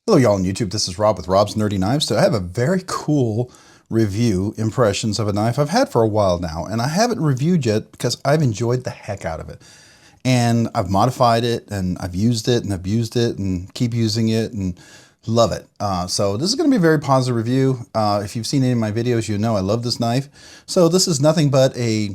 Hello y'all on YouTube, this is Rob with Rob's Nerdy Knives. So I have a very cool review impressions of a knife I've had for a while now, and I haven't reviewed yet because I've enjoyed the heck out of it. And I've modified it, and I've used it, and abused it, and keep using it, and love it. So this is going to be a very positive review. If you've seen any of my videos, you know I love this knife. So this is nothing but a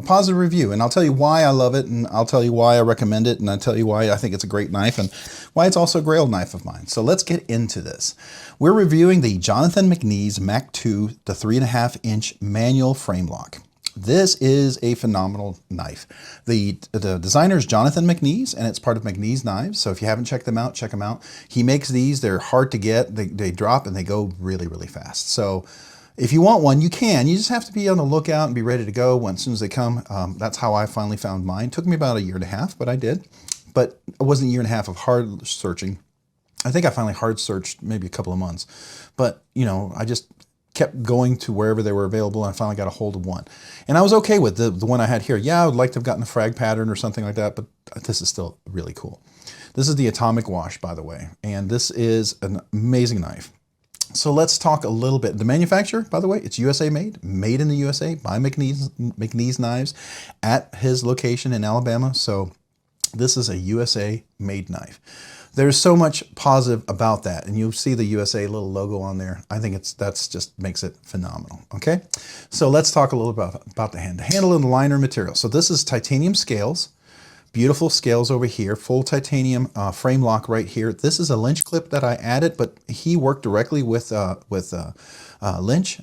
positive review, and I'll tell you why I love it, and I'll tell you why I recommend it, and I'll tell you why I think it's a great knife, and why it's also a grail knife of mine. So let's get into this. We're reviewing the Jonathan McNees MAC2, the 3.5-inch manual frame lock. This is a phenomenal knife. The designer is Jonathan McNees, and it's part of McNees Knives. So if you haven't checked them out, check them out. He makes these. They're hard to get. They drop and they go really, really fast. So if you want one, you can. You just have to be on the lookout and be ready to go as soon as they come. That's how I finally found mine. It took me about 1.5 years, but I did. But it wasn't 1.5 years of hard searching. I think I finally hard searched maybe a couple of months. But, I just kept going to wherever they were available, and I finally got a hold of one. And I was okay with the one I had here. Yeah, I would like to have gotten a frag pattern or something like that, but this is still really cool. This is the Atomic Wash, by the way, and this is an amazing knife. So let's talk a little bit. The manufacturer, by the way, it's USA made in the USA by McNees Knives at his location in Alabama. So this is a USA made knife. There's so much positive about that, and you'll see the USA little logo on there. I think that's just makes it phenomenal. Okay, so let's talk a little about the handle and the liner material. So this is titanium scales. Beautiful scales over here, full titanium frame lock right here. This is a Lynch clip that I added, but he worked directly with Lynch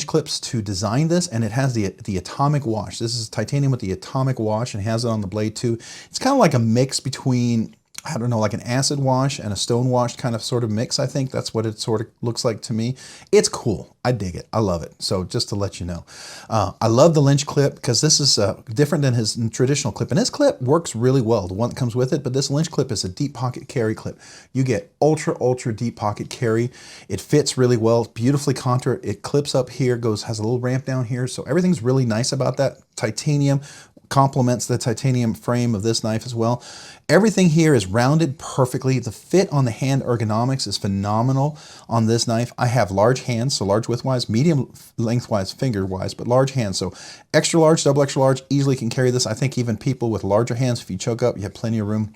clips to design this, and it has the Atomic Wash. This is titanium with the Atomic Wash, and has it on the blade too. It's kind of like a mix between, I don't know, like an acid wash and a stone wash kind of sort of mix. I think that's what it sort of looks like to me. It's cool. I dig it. I love it. So just to let you know, I love the Lynch clip because this is different than his traditional clip. And his clip works really well, the one that comes with it. But this Lynch clip is a deep pocket carry clip. You get ultra deep pocket carry. It fits really well, beautifully contoured. It clips up here, has a little ramp down here. So everything's really nice about that. Titanium complements the titanium frame of this knife as well. Everything here is rounded perfectly. The fit on the hand ergonomics is phenomenal on this knife. I have large hands, so large width-wise, medium length-wise, finger-wise, but large hands. So extra large, double extra large, easily can carry this. I think even people with larger hands, if you choke up, you have plenty of room.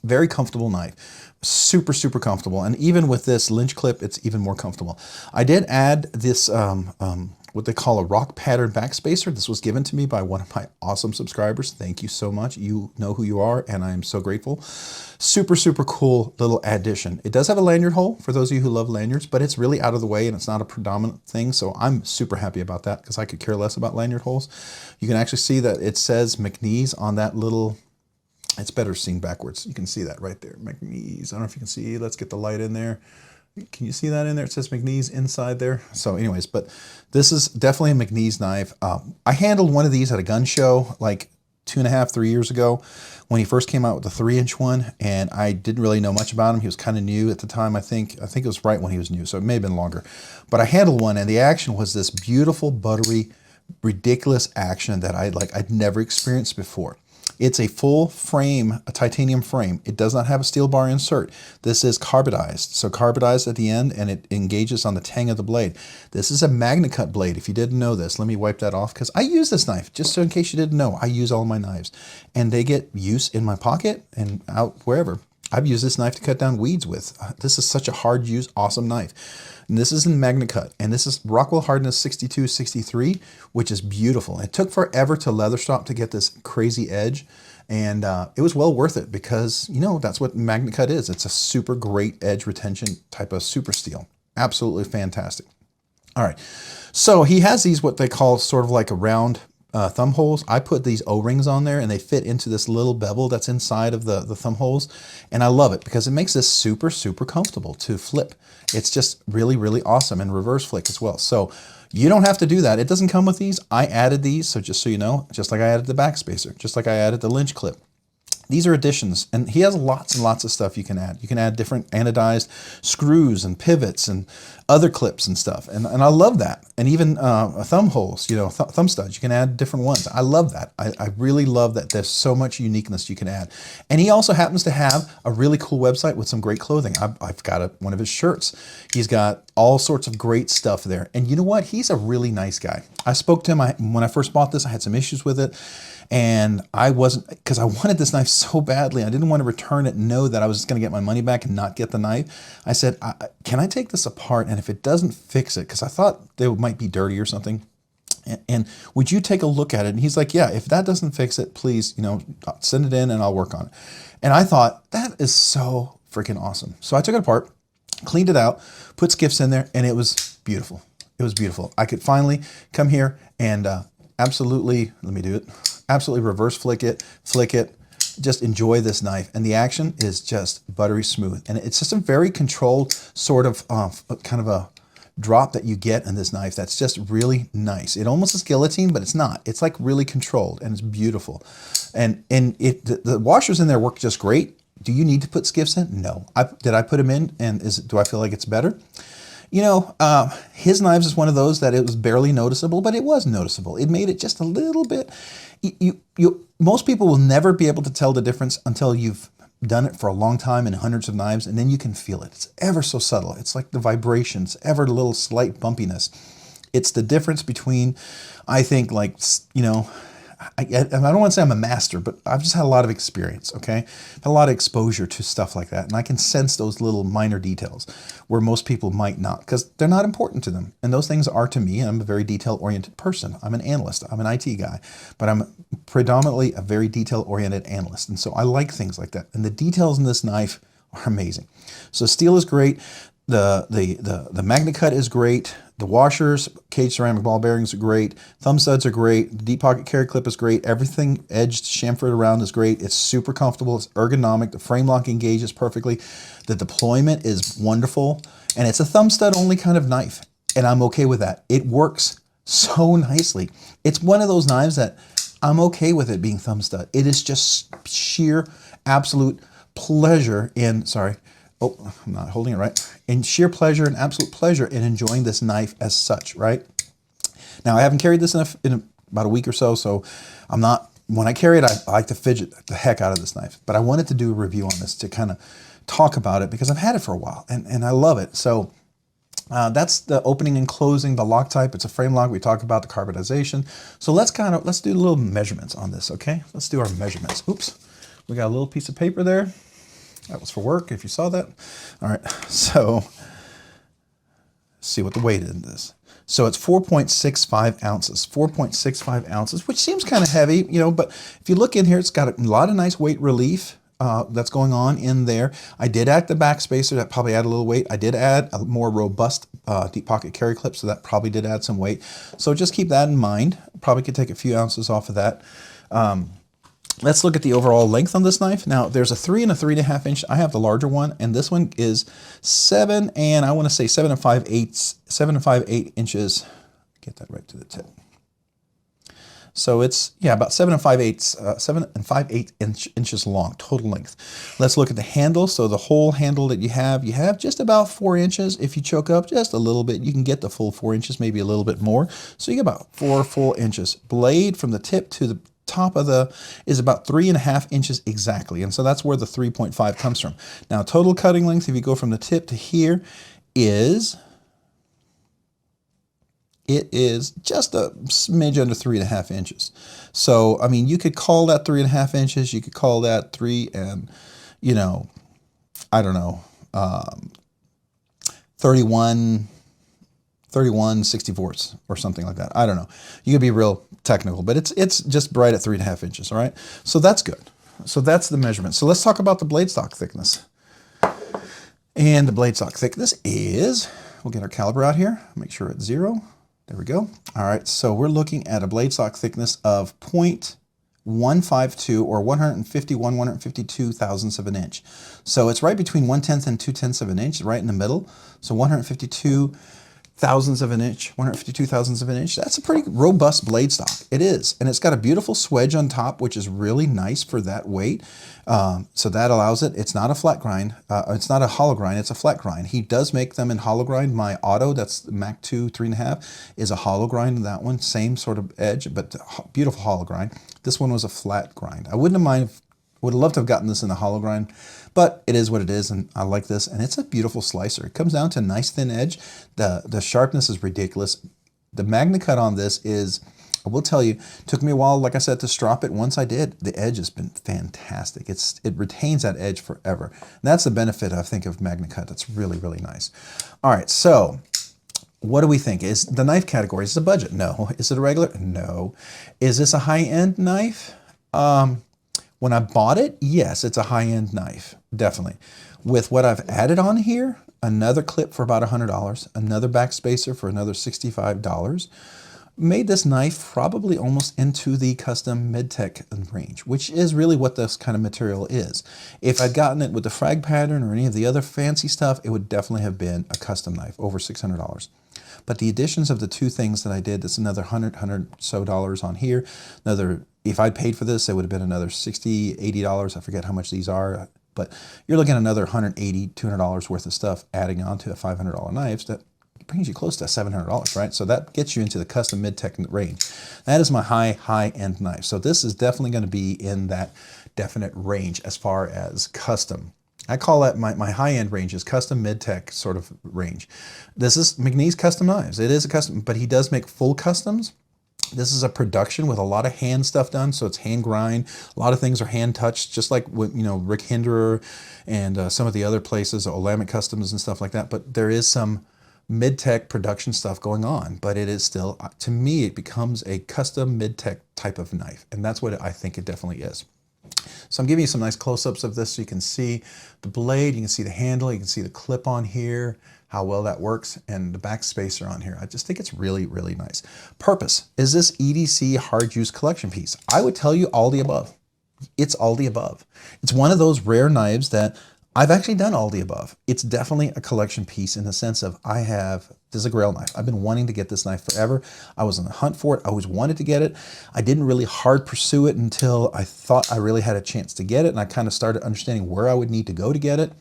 Very comfortable knife. Super comfortable. And even with this Lynch clip, it's even more comfortable. I did add this what they call a rock pattern backspacer. This was given to me by one of my awesome subscribers. Thank you so much. You know who you are, and I am so grateful. Super cool little addition. It does have a lanyard hole for those of you who love lanyards, but it's really out of the way and it's not a predominant thing. So I'm super happy about that because I could care less about lanyard holes. You can actually see that it says McNees on that little, it's better seen backwards. You can see that right there, McNees. I don't know if you can see, let's get the light in there. Can you see that in there? It says McNees inside there. So anyways, but this is definitely a McNees knife. I handled one of these at a gun show like 2.5, 3 years ago when he first came out with the 3-inch one, and I didn't really know much about him. He was kind of new at the time, I think. it was right when he was new, so it may have been longer. But I handled one, and the action was this beautiful, buttery, ridiculous action that I'd never experienced before. It's a full frame, a titanium frame. It does not have a steel bar insert. This is carbidized. So carbidized at the end, and it engages on the tang of the blade. This is a MagnaCut blade. If you didn't know this, let me wipe that off because I use this knife. Just so in case you didn't know, I use all my knives. And they get use in my pocket and out wherever. I've used this knife to cut down weeds with. This is such a hard use, awesome knife. And this is in MagnaCut, and this is Rockwell hardness 62, 63, which is beautiful. It took forever to leather stop to get this crazy edge, and it was well worth it because, that's what MagnaCut is. It's a super great edge retention type of super steel. Absolutely fantastic. All right, so he has these, what they call sort of like a round thumb holes. I put these O-rings on there, and they fit into this little bevel that's inside of the thumb holes, and I love it because it makes this super comfortable to flip. It's just really awesome, and reverse flick as well. So you don't have to do that. It doesn't come with these. I added these, so just so you know, just like I added the backspacer, just like I added the Lynch clip. These are additions, and he has lots and lots of stuff you can add. You can add different anodized screws and pivots and other clips and stuff, and I love that. And even thumb holes, you know, thumb studs, you can add different ones. I love that. I really love that there's so much uniqueness you can add. And he also happens to have a really cool website with some great clothing. I've got one of his shirts. He's got all sorts of great stuff there. And you know what? He's a really nice guy. I spoke to him when I first bought this. I had some issues with it. And I wasn't, because I wanted this knife so badly. I didn't want to return it and know that I was just going to get my money back and not get the knife. I said, can I take this apart? And if it doesn't fix it, because I thought they might be dirty or something, and would you take a look at it? And he's like, yeah, if that doesn't fix it, please, you know, send it in and I'll work on it. And I thought, that is so freaking awesome. So I took it apart, cleaned it out, put Skiffs in there, and it was beautiful. It was beautiful. I could finally come here and absolutely, let me do it. Absolutely reverse flick it, just enjoy this knife. And the action is just buttery smooth. And it's just a very controlled sort of kind of a drop that you get in this knife that's just really nice. It almost is guillotine, but it's not. It's like really controlled and it's beautiful. And the washers in there work just great. Do you need to put Skiffs in? No. Did I put them in and do I feel like it's better? You know, his knives is one of those that it was barely noticeable, but it was noticeable. It made it just a little bit. Most people will never be able to tell the difference until you've done it for a long time in hundreds of knives, and then you can feel it. It's ever so subtle. It's like the vibrations, ever a little slight bumpiness. It's the difference between, I think, like, you know, I don't want to say I'm a master, but I've just had a lot of experience, okay? Had a lot of exposure to stuff like that, and I can sense those little minor details where most people might not, because they're not important to them. And those things are to me. I'm a very detail-oriented person. I'm an analyst. I'm an IT guy, but I'm predominantly a very detail-oriented analyst, and so I like things like that. And the details in this knife are amazing. So steel is great. The Magnacut is great. The washers, cage ceramic ball bearings are great. Thumb studs are great. The deep pocket carry clip is great. Everything edged, chamfered around is great. It's super comfortable. It's ergonomic. The frame lock engages perfectly. The deployment is wonderful. And it's a thumb stud only kind of knife. And I'm okay with that. It works so nicely. It's one of those knives that I'm okay with it being thumb stud. It is just sheer absolute pleasure in, sorry, oh, I'm not holding it right. In sheer pleasure and absolute pleasure in enjoying this knife as such, right? Now, I haven't carried this in about a week or so, so I'm not, when I carry it, I like to fidget the heck out of this knife. But I wanted to do a review on this to kind of talk about it because I've had it for a while and I love it. So that's the opening and closing, the lock type. It's a frame lock. We talked about the carbonization. So let's do little measurements on this, okay? Let's do our measurements. Oops, we got a little piece of paper there. That was for work, if you saw that. All right, so let's see what the weight is in this. So it's 4.65 ounces, 4.65 ounces, which seems kind of heavy, you know, but if you look in here, it's got a lot of nice weight relief that's going on in there. I did add the back spacer, that probably added a little weight. I did add a more robust deep pocket carry clip, so that probably did add some weight. So just keep that in mind. Probably could take a few ounces off of that. Let's look at the overall length on this knife. Now, there's a 3 and a 3.5 inch. I have the larger one, and this one is 7 and I want to say 7 and 5/8 inches. Get that right to the tip. So it's, yeah, about 7 and 5/8 inches long, total length. Let's look at the handle. So the whole handle that you have just about 4 inches. If you choke up just a little bit, you can get the full 4 inches, maybe a little bit more. So you get about 4 full inches. Blade from the tip to the top of is about 3.5 inches exactly. And so that's where the 3.5 comes from. Now, total cutting length, if you go from the tip to here, it is just a smidge under 3.5 inches. So, I mean, you could call that 3.5 inches. You could call that 3 and, you know, I don't know, 31 64ths or something like that. I don't know. You could be real technical, but it's just right at 3.5 inches, all right? So that's good. So that's the measurement. So let's talk about the blade stock thickness. And the blade stock thickness is, we'll get our caliper out here, make sure it's 0. There we go. All right, so we're looking at a blade stock thickness of 0.152 or 152 thousandths of an inch. So it's right between 1/10 and 2/10 of an inch, right in the middle. So 152 thousandths of an inch, 152 thousandths of an inch. That's a pretty robust blade stock. It is. And it's got a beautiful swedge on top, which is really nice for that weight. So that allows it. It's not a flat grind. It's not a hollow grind. It's a flat grind. He does make them in hollow grind. My auto, that's the MAC2 3.5, is a hollow grind. That one, same sort of edge, but beautiful hollow grind. This one was a flat grind. I wouldn't have mind. Would have loved to have gotten this in a hollow grind, but it is what it is, and I like this, and it's a beautiful slicer. It comes down to a nice thin edge. The sharpness is ridiculous. The MAGNACUT on this is, I will tell you, took me a while, like I said, to strop it. Once I did, the edge has been fantastic. It retains that edge forever. And that's the benefit, I think, of MAGNACUT. That's really, really nice. All right, so what do we think? Is the knife category, is it a budget? No. Is it a regular? No. Is this a high-end knife? When I bought it, yes, it's a high-end knife, definitely. With what I've added on here, another clip for about $100, another backspacer for another $65, made this knife probably almost into the custom mid-tech range, which is really what this kind of material is. If I'd gotten it with the frag pattern or any of the other fancy stuff, it would definitely have been a custom knife, over $600. But the additions of the two things that I did, that's another $100 so on here. Another, if I'd paid for this, it would have been another $60, $80. I forget how much these are, but you're looking at another $180, $200 worth of stuff adding on to a $500 knife. That brings you close to $700, right? So that gets you into the custom mid-tech range. That is my high-end knife. So this is definitely going to be in that definite range as far as custom. I call that my high-end range is custom mid-tech sort of range. This is McNees Custom Knives. It is a custom, but he does make full customs. This is a production with a lot of hand stuff done, so it's hand grind. A lot of things are hand touched, just like with, you know, Rick Hinderer and some of the other places, Olamic Customs and stuff like that. But there is some mid-tech production stuff going on, but it is still, to me, it becomes a custom mid-tech type of knife, and that's what I think it definitely is. So I'm giving you some nice close-ups of this so you can see the blade, you can see the handle, you can see the clip on here, how well that works, and the back spacer on here. I just think it's really, really nice. Purpose, is this EDC hard use collection piece? I would tell you all the above. It's all the above. It's one of those rare knives that I've actually done all the above. It's definitely a collection piece in the sense of this is a grail knife. I've been wanting to get this knife forever. I was on the hunt for it. I always wanted to get it. I didn't really hard pursue it until I thought I really had a chance to get it, and I kind of started understanding where I would need to go to get it.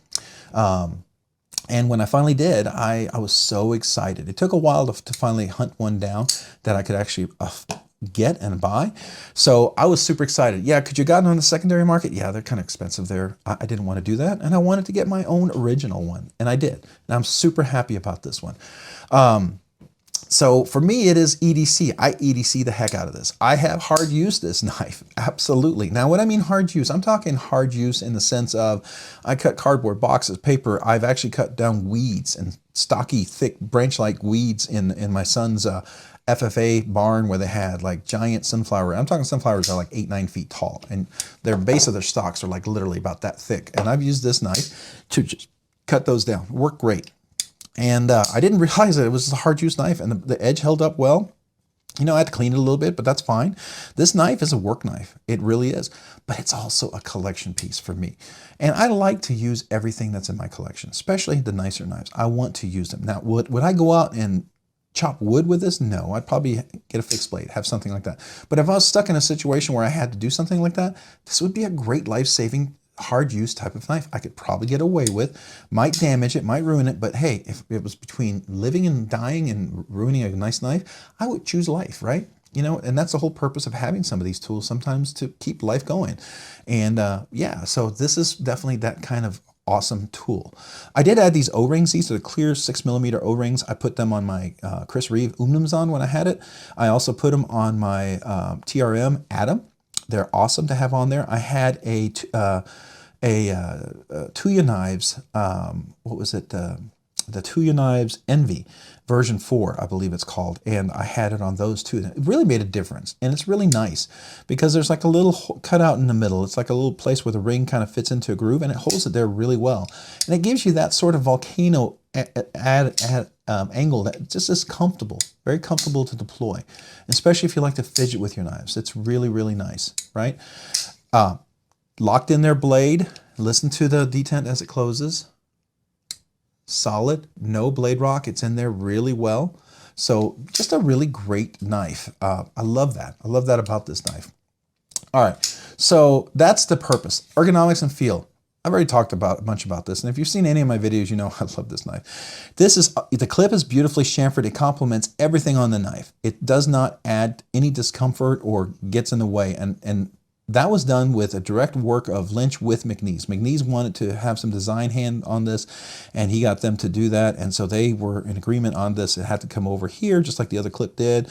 And when I finally did, I was so excited. It took a while to finally hunt one down that I could actually get and buy. So I was super excited. Yeah, could you have gotten on the secondary market? Yeah, they're kind of expensive there. I didn't want to do that, and I wanted to get my own original one, and I did. And I'm super happy about this one. So for me, it is EDC. I EDC the heck out of this. I have hard used this knife, absolutely. Now, what I mean hard use, I'm talking hard use in the sense of I cut cardboard boxes, paper. I've actually cut down weeds and stocky, thick, branch-like weeds in my son's FFA barn where they had like giant sunflower. I'm talking sunflowers are like 8-9 feet tall, and their base of their stalks are like literally about that thick. And I've used this knife to just cut those down. Worked great. And I didn't realize that it was a hard use knife, and the edge held up well. You know, I had to clean it a little bit, but that's fine. This knife is a work knife. It really is. But it's also a collection piece for me. And I like to use everything that's in my collection, especially the nicer knives. I want to use them. Now, would I go out and chop wood with this? No, I'd probably get a fixed blade, have something like that. But if I was stuck in a situation where I had to do something like that, this would be a great life-saving hard use type of knife I could probably get away with. Might damage it, might ruin it, but hey, if it was between living and dying and ruining a nice knife, I would choose life, right? You know, and that's the whole purpose of having some of these tools sometimes, to keep life going. And yeah, so this is definitely that kind of awesome tool. I did add these O-rings. These are the clear 6mm O-rings. I put them on my Chris Reeve Umnumzon when I had it. I also put them on my TRM Atom. They're awesome to have on there. I had a Tuya Knives, what was it? The Tuya Knives Envy version 4, I believe it's called, and I had it on those too. It really made a difference, and it's really nice because there's like a little cutout in the middle. It's like a little place where the ring kind of fits into a groove, and it holds it there really well. And it gives you that sort of volcano angle that just is comfortable, very comfortable to deploy, especially if you like to fidget with your knives. It's really, really nice, right? Locked in their blade. Listen to the detent as it closes. solid, no blade rock. It's in there really well. So just a really great knife. I love that. I love that about this knife. All right, so that's the purpose. Ergonomics and feel. I've already talked about a bunch about this, and if you've seen any of my videos, you know I love this knife. The clip is beautifully chamfered. It complements everything on the knife. It does not add any discomfort or gets in the way, and that was done with a direct work of Lynch with McNees. McNees wanted to have some design hand on this, and he got them to do that, and so they were in agreement on this. It had to come over here, just like the other clip did.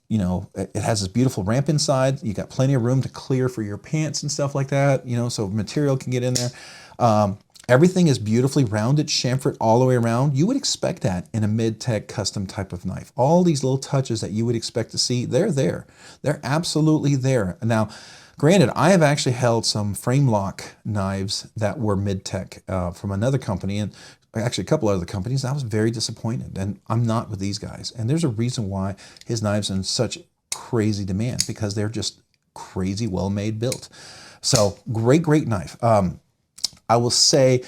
You know, it has this beautiful ramp inside. You got plenty of room to clear for your pants and stuff like that, you know, so material can get in there. Everything is beautifully rounded, chamfered all the way around. You would expect that in a mid-tech custom type of knife. All these little touches that you would expect to see, they're there. They're absolutely there. Now, granted, I have actually held some framelock knives that were mid-tech from another company, and actually a couple other companies. I was very disappointed, and I'm not with these guys. And there's a reason why his knives are in such crazy demand, because they're just crazy well-made built. So great knife. I will say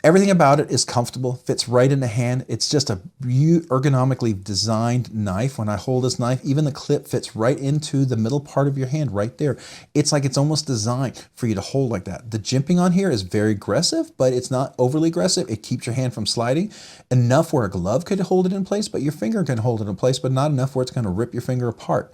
everything about it is comfortable, fits right in the hand. It's just a ergonomically designed knife. When I hold this knife, even the clip fits right into the middle part of your hand right there. It's like it's almost designed for you to hold like that. The jimping on here is very aggressive, but it's not overly aggressive. It keeps your hand from sliding enough where a glove could hold it in place, but your finger can hold it in place, but not enough where it's going to rip your finger apart.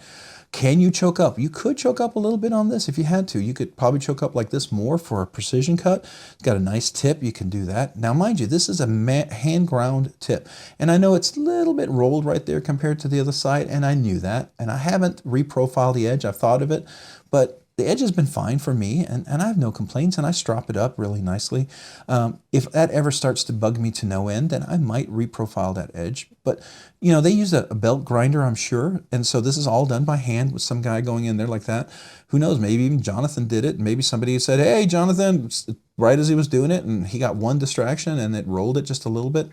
Can you choke up? You could choke up a little bit on this if you had to. You could probably choke up like this more for a precision cut. It's got a nice tip. You can do that. Now, mind you, this is a hand ground tip. And I know it's a little bit rolled right there compared to the other side, and I knew that. And I haven't reprofiled the edge. I've thought of it, but the edge has been fine for me, and I have no complaints, and I strop it up really nicely. If that ever starts to bug me to no end, then I might reprofile that edge. But, you know, they use a belt grinder, I'm sure, and so this is all done by hand with some guy going in there like that. Who knows, maybe even Jonathan did it, and maybe somebody said, hey, Jonathan, right as he was doing it, and he got one distraction, and it rolled it just a little bit.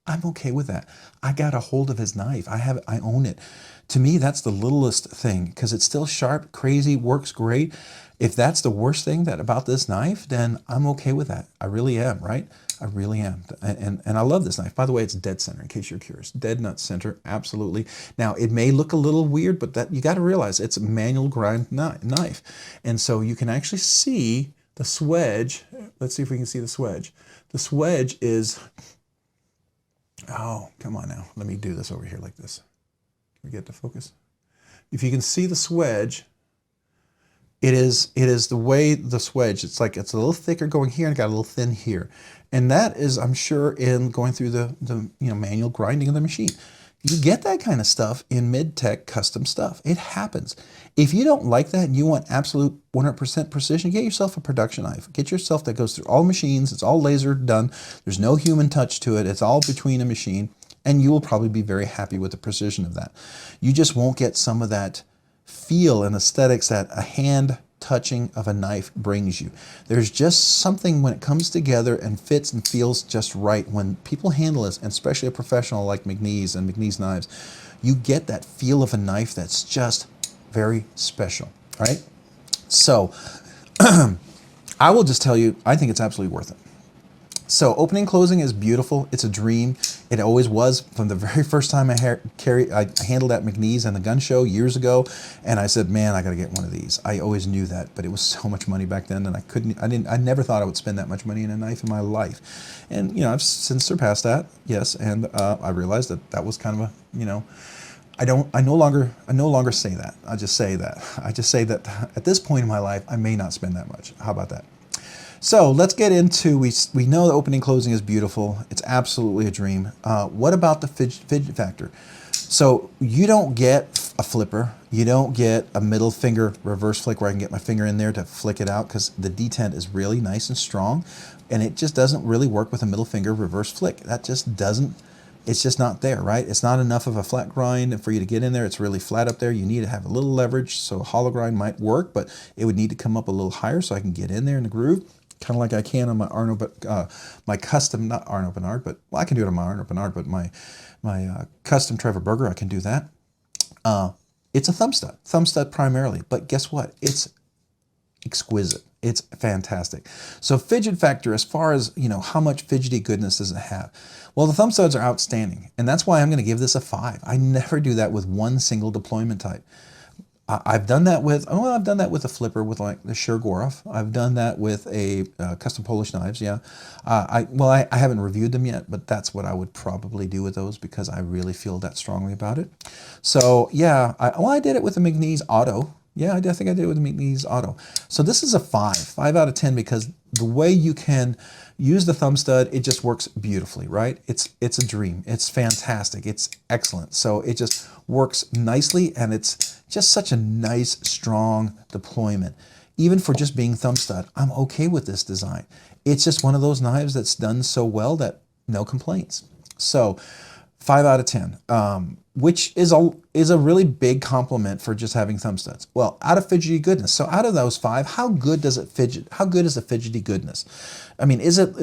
I'm okay with that. I got a hold of his knife. I own it. To me, that's the littlest thing, because it's still sharp, crazy, works great. If that's the worst thing about this knife, then I'm okay with that. I really am, right? I really am. And I love this knife. By the way, it's dead center, in case you're curious. Dead nut center, absolutely. Now, it may look a little weird, but that you got to realize it's a manual grind knife. And so you can actually see the swedge. Let's see if we can see the swedge. The swedge is, oh, come on now. Let me do this over here like this. We get to focus. If you can see the swedge, it is the way the swedge, it's like it's a little thicker going here and got a little thin here. And that is, I'm sure, in going through the manual grinding of the machine. You get that kind of stuff in mid-tech custom stuff. It happens. If you don't like that and you want absolute 100% precision, get yourself a production knife. Get yourself that goes through all machines. It's all laser done. There's no human touch to it. It's all between a machine. And you will probably be very happy with the precision of that. You just won't get some of that feel and aesthetics that a hand touching of a knife brings you. There's just something when it comes together and fits and feels just right. When people handle this, and especially a professional like McNees and McNees Knives, you get that feel of a knife that's just very special, right? So I will just tell you, I think it's absolutely worth it. So opening closing is beautiful. It's a dream. It always was from the very first time I handled at McNees and the gun show years ago, and I said, man, I got to get one of these. I always knew that, but it was so much money back then, and I never thought I would spend that much money in a knife in my life. And you know, I've since surpassed that, yes, and I realized that was kind of a, I no longer say that. I just say that. I just say that at this point in my life, I may not spend that much. How about that? So let's get into, we know the opening closing is beautiful. It's absolutely a dream. What about the fidget factor? So you don't get a flipper. You don't get a middle finger reverse flick where I can get my finger in there to flick it out, because the detent is really nice and strong, and it just doesn't really work with a middle finger reverse flick. That just doesn't, it's just not there, right? It's not enough of a flat grind for you to get in there. It's really flat up there. You need to have a little leverage, so a hollow grind might work, but it would need to come up a little higher so I can get in there in the groove. Kind of like I can on my Arno, but my custom, not Arno Bernard, but well, I can do it on my Arno Bernard, but my custom Trevor Burger, I can do that. It's a thumb stud primarily, but guess what? It's exquisite. It's fantastic. So fidget factor, as far as, you know, how much fidgety goodness does it have? Well, the thumb studs are outstanding, and that's why I'm going to give this a 5. I never do that with one single deployment type. I've done that with, oh, I've done that with a flipper with like the Shergorov. I've done that with a custom Polish knives, yeah. I haven't reviewed them yet, but that's what I would probably do with those because I really feel that strongly about it. So yeah, I did it with the McNees Auto. Yeah, I think I did it with the McNees Auto. So this is a 5 out of 10 because the way you can use the thumb stud, it just works beautifully, right? It's a dream. It's fantastic. It's excellent. So it just works nicely, and it's just such a nice, strong deployment. Even for just being thumb stud, I'm okay with this design. It's just one of those knives that's done so well that no complaints. So 5 out of 10, which is a really big compliment for just having thumb studs. Well, out of fidgety goodness. So out of those 5, how good does it fidget? How good is the fidgety goodness? I mean, is it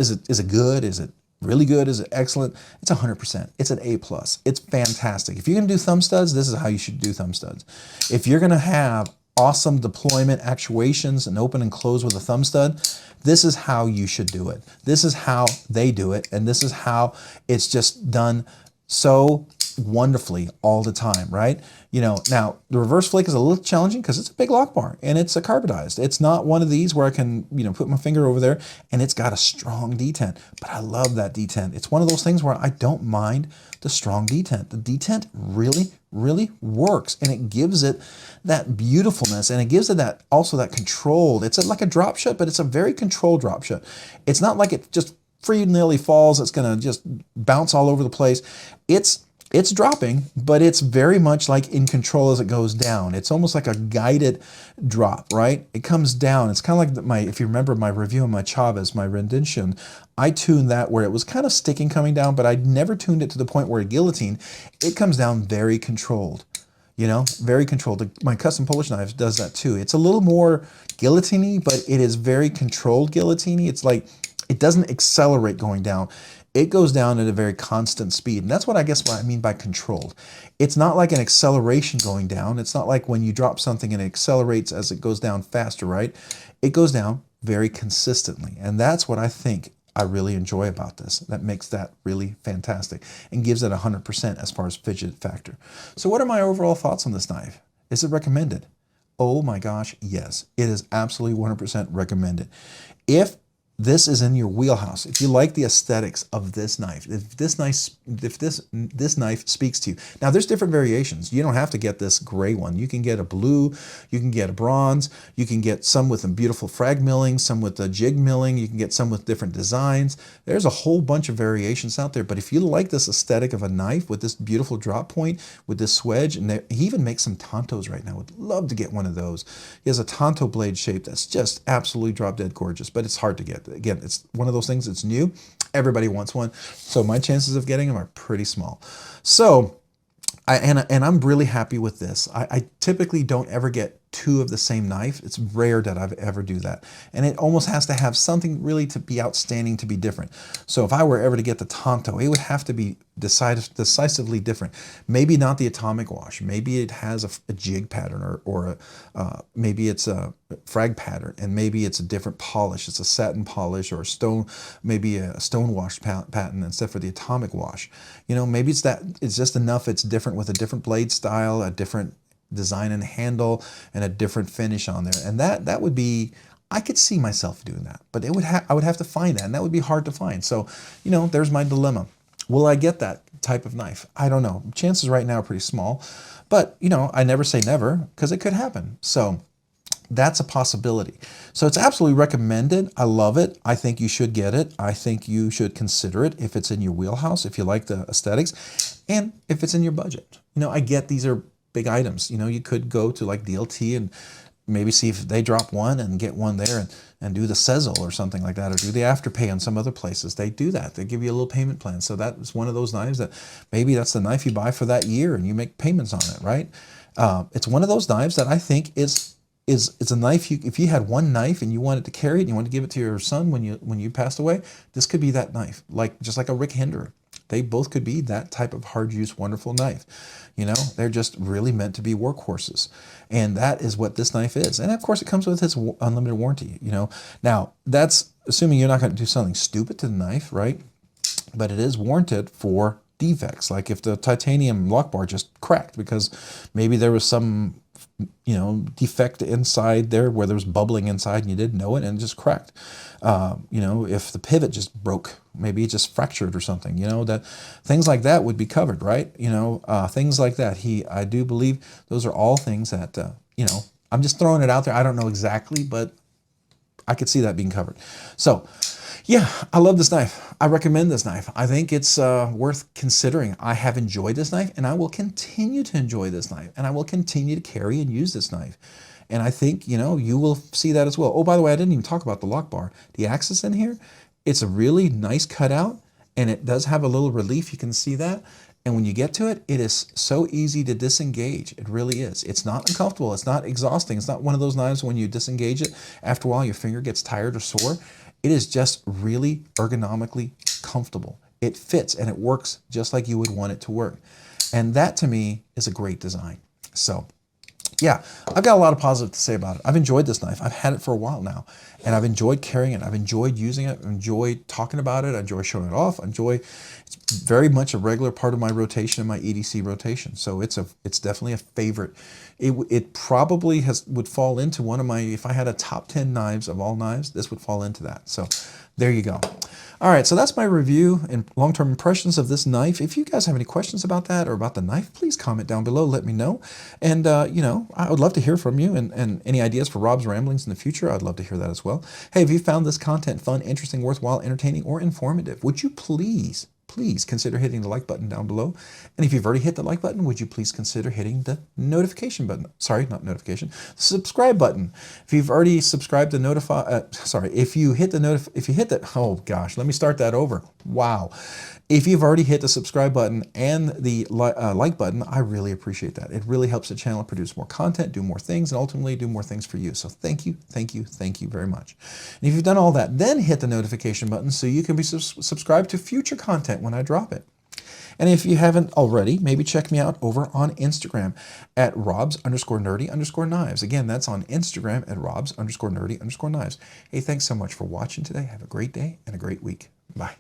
good? Is it really good? Is it excellent? It's 100%. It's an A+. It's fantastic. If you're going to do thumb studs, this is how you should do thumb studs. If you're going to have awesome deployment actuations and open and close with a thumb stud, this is how you should do it. This is how they do it, and this is how it's just done so wonderfully all the time, right? You know, now the reverse flick is a little challenging because it's a big lock bar and it's a carbidized. It's not one of these where I can, you know, put my finger over there and it's got a strong detent, but I love that detent. It's one of those things where I don't mind the strong detent. The detent really, really works, and it gives it that beautifulness, and it gives it that also that controlled. It's like a drop shot, but it's a very controlled drop shot. It's not like it just free-nilly falls. It's going to just bounce all over the place. It's dropping, but it's very much like in control as it goes down. It's almost like a guided drop, right? It comes down. It's kind of like if you remember my review of my Chavez, my rendition, I tuned that where it was kind of sticking coming down, but I never tuned it to the point where a guillotine, it comes down very controlled, you know, very controlled. My custom Polish knife does that too. It's a little more guillotine-y, but it is very controlled guillotine-y. It's like, it doesn't accelerate going down. It goes down at a very constant speed. And that's what I mean by controlled. It's not like an acceleration going down. It's not like when you drop something and it accelerates as it goes down faster, right? It goes down very consistently. And that's what I think I really enjoy about this. That makes that really fantastic and gives it 100% as far as fidget factor. So what are my overall thoughts on this knife? Is it recommended? Oh my gosh, yes. It is absolutely 100% recommended. If this is in your wheelhouse, if you like the aesthetics of this knife, if this knife speaks to you. Now there's different variations. You don't have to get this gray one. You can get a blue, you can get a bronze, you can get some with a beautiful frag milling, some with a jig milling, you can get some with different designs. There's a whole bunch of variations out there, but if you like this aesthetic of a knife with this beautiful drop point, with this swedge, and he even makes some tantos right now. Would love to get one of those. He has a tanto blade shape that's just absolutely drop dead gorgeous, but it's hard to get. Again, it's one of those things that's new. Everybody wants one. So my chances of getting them are pretty small. So, I'm really happy with this. I typically don't ever get two of the same knife. It's rare that I've ever do that. And it almost has to have something really to be outstanding to be different. So if I were ever to get the Tanto, it would have to be decisively different. Maybe not the atomic wash. Maybe it has a jig pattern or maybe it's a frag pattern, and maybe it's a different polish. It's a satin polish or a stone, maybe a stone wash pattern instead for the atomic wash. You know, maybe it's just enough. It's different with a different blade style, a different design and handle, and a different finish on there. And that would be, I could see myself doing that, but I would have to find that, and that would be hard to find. So, you know, there's my dilemma. Will I get that type of knife? I don't know. Chances right now are pretty small, but you know, I never say never because it could happen. So that's a possibility. So it's absolutely recommended. I love it. I think you should get it. I think you should consider it if it's in your wheelhouse, if you like the aesthetics, and if it's in your budget. You know, I get these are big items. You know, you could go to like DLT and maybe see if they drop one and get one there and do the Sezzle or something like that, or do the Afterpay on some other places. They do that. They give you a little payment plan. So that is one of those knives that maybe that's the knife you buy for that year and you make payments on it, right? It's one of those knives that I think it's a knife, if you had one knife and you wanted to carry it and you wanted to give it to your son when you passed away, this could be that knife, just like a Rick Hinder. They both could be that type of hard use, wonderful knife. You know, they're just really meant to be workhorses. And that is what this knife is. And of course it comes with its unlimited warranty, you know. Now, that's assuming you're not going to do something stupid to the knife, right? But it is warranted for defects. Like if the titanium lock bar just cracked because maybe there was some, you know, defect inside there where there was bubbling inside and you didn't know it and it just cracked. You know, if the pivot just broke, maybe it just fractured or something, you know, that things like that would be covered, right? You know, things like that. I do believe those are all things that, you know, I'm just throwing it out there. I don't know exactly, but I could see that being covered. So yeah, I love this knife. I recommend this knife. I think it's worth considering. I have enjoyed this knife and I will continue to enjoy this knife and I will continue to carry and use this knife. And I think, you know, you will see that as well. Oh, by the way, I didn't even talk about the lock bar. The axis in here, it's a really nice cutout and it does have a little relief. You can see that. And when you get to it, it is so easy to disengage. It really is. It's not uncomfortable. It's not exhausting. It's not one of those knives when you disengage it, after a while your finger gets tired or sore. It is just really ergonomically comfortable. It fits and it works just like you would want it to work. And that to me is a great design. So yeah, I've got a lot of positive to say about it. I've enjoyed this knife. I've had it for a while now and I've enjoyed carrying it. I've enjoyed using it. I've enjoyed talking about it. I enjoy showing it off. It's very much a regular part of my rotation, my EDC rotation. So it's definitely a favorite. It probably would fall into one of my, if I had a top 10 knives of all knives, this would fall into that. So there you go. All right, so that's my review and long-term impressions of this knife. If you guys have any questions about that or about the knife, please comment down below, let me know. And, you know, I would love to hear from you and any ideas for Rob's ramblings in the future, I'd love to hear that as well. Hey, if you found this content fun, interesting, worthwhile, entertaining, or informative, would you please consider hitting the like button down below. And if you've already hit the like button, would you please consider hitting the notification button? Sorry, not notification, the subscribe button. If you've already subscribed to if you hit the, oh gosh, let me start that over. Wow. If you've already hit the subscribe button and the like button, I really appreciate that. It really helps the channel produce more content, do more things, and ultimately do more things for you. So thank you, thank you, thank you very much. And if you've done all that, then hit the notification button so you can be subscribed to future content when I drop it. And if you haven't already, maybe check me out over on Instagram at robs_nerdy_knives. Again, that's on Instagram at robs_nerdy_knives. Hey, thanks so much for watching today. Have a great day and a great week. Bye.